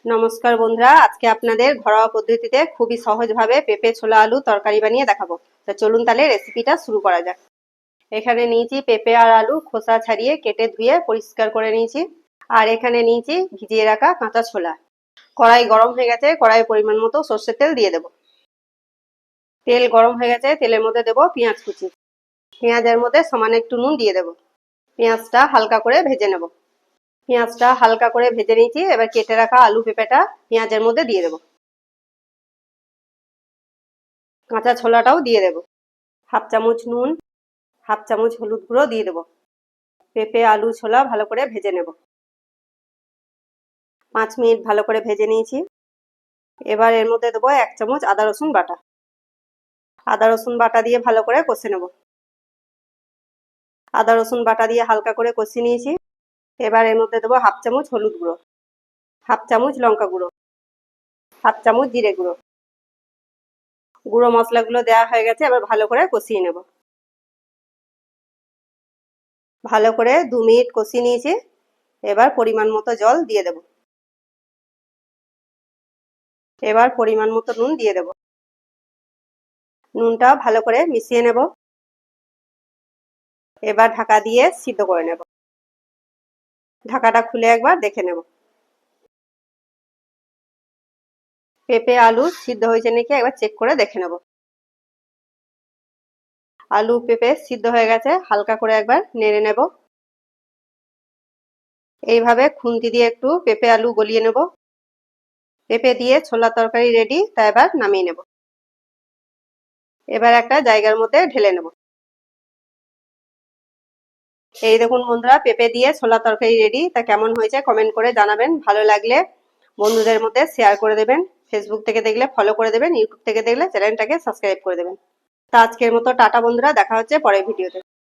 নমস্কার বন্ধুরা, আজকে আপনাদের ঘরোয়া পদ্ধতিতে খুবই সহজভাবে পেঁপে ছোলা আলু তরকারি বানিয়ে দেখাবো। তা চলুন তাহলে রেসিপিটা শুরু করা যাক। এখানে নিয়েছি পেঁপে আর আলু খোসা ছাড়িয়ে কেটে ধুয়ে পরিষ্কার করে নিয়েছি। আর এখানে নিয়েছি ভিজিয়ে রাখা কাঁচা ছোলা। কড়াই গরম হয়ে গেছে, কড়াইয়ে পরিমাণ মতো সর্ষের তেল দিয়ে দেবো। তেল গরম হয়ে গেছে, তেলের মধ্যে দেবো পেঁয়াজ কুচি। পেঁয়াজের মধ্যে সমান একটু নুন দিয়ে দেবো। পেঁয়াজটা হালকা করে ভেজে নেব। পেঁয়াজটা হালকা করে ভেজে নিয়েছি, এবার কেটে রাখা আলু পেঁপেটা পেঁয়াজের মধ্যে দিয়ে দেবো। কাঁচা ছোলাটাও দিয়ে দেবো। হাফ চামচ নুন, হাফ চামচ হলুদ গুঁড়ো দিয়ে দেবো। পেঁপে আলু ছোলা ভালো করে ভেজে নেব। 5 মিনিট ভালো করে ভেজে নিয়েছি। এবার এর মধ্যে দেবো 1 চামচ আদা রসুন বাটা। আদা রসুন বাটা দিয়ে ভালো করে কষে নেব। আদা রসুন বাটা দিয়ে হালকা করে কষিয়ে নিয়েছি। এবার এর মধ্যে দেবো হাফ চামচ হলুদ গুঁড়ো, হাফ চামচ লঙ্কা গুঁড়ো, হাফ চামচ জিরে গুঁড়ো। গুঁড়ো মশলাগুলো দেওয়া হয়ে গেছে, এবার ভালো করে কষিয়ে নেব। ভালো করে 2 মিনিট কষিয়ে নিয়েছি। এবার পরিমাণ মতো জল দিয়ে দেব। এবার পরিমাণ মতো নুন দিয়ে দেব। নুনটা ভালো করে মিশিয়ে নেব। এবার ঢাকা দিয়ে সিদ্ধ করে নেব। ঢাকাটা খুলে একবার দেখে নেব পেঁপে আলু সিদ্ধ হয়েছে নাকি, একবার চেক করে দেখে নেব। আলু পেঁপে সিদ্ধ হয়ে গেছে, হালকা করে একবার নেড়ে নেব। এইভাবে খুন্তি দিয়ে একটু পেঁপে আলু গলিয়ে নেব। পেঁপে দিয়ে ছোলা তরকারি রেডি, তা এবার নামিয়ে নেব। এবার একটা জায়গার মধ্যে ঢেলে নেব। এই দেখুন বন্ধুরা, পেঁপে দিয়ে ছোলা তরকারি রেডি। তা কেমন হয়েছে কমেন্ট করে জানাবেন। ভালো লাগলে বন্ধুদের মধ্যে শেয়ার করে দেবেন। ফেসবুক থেকে দেখলে ফলো করে দেবেন, ইউটিউব থেকে দেখলে চ্যানেলটাকে সাবস্ক্রাইব করে দেবেন। তা আজকের মতো টাটা বন্ধুরা, দেখা হচ্ছে পরের ভিডিওতে।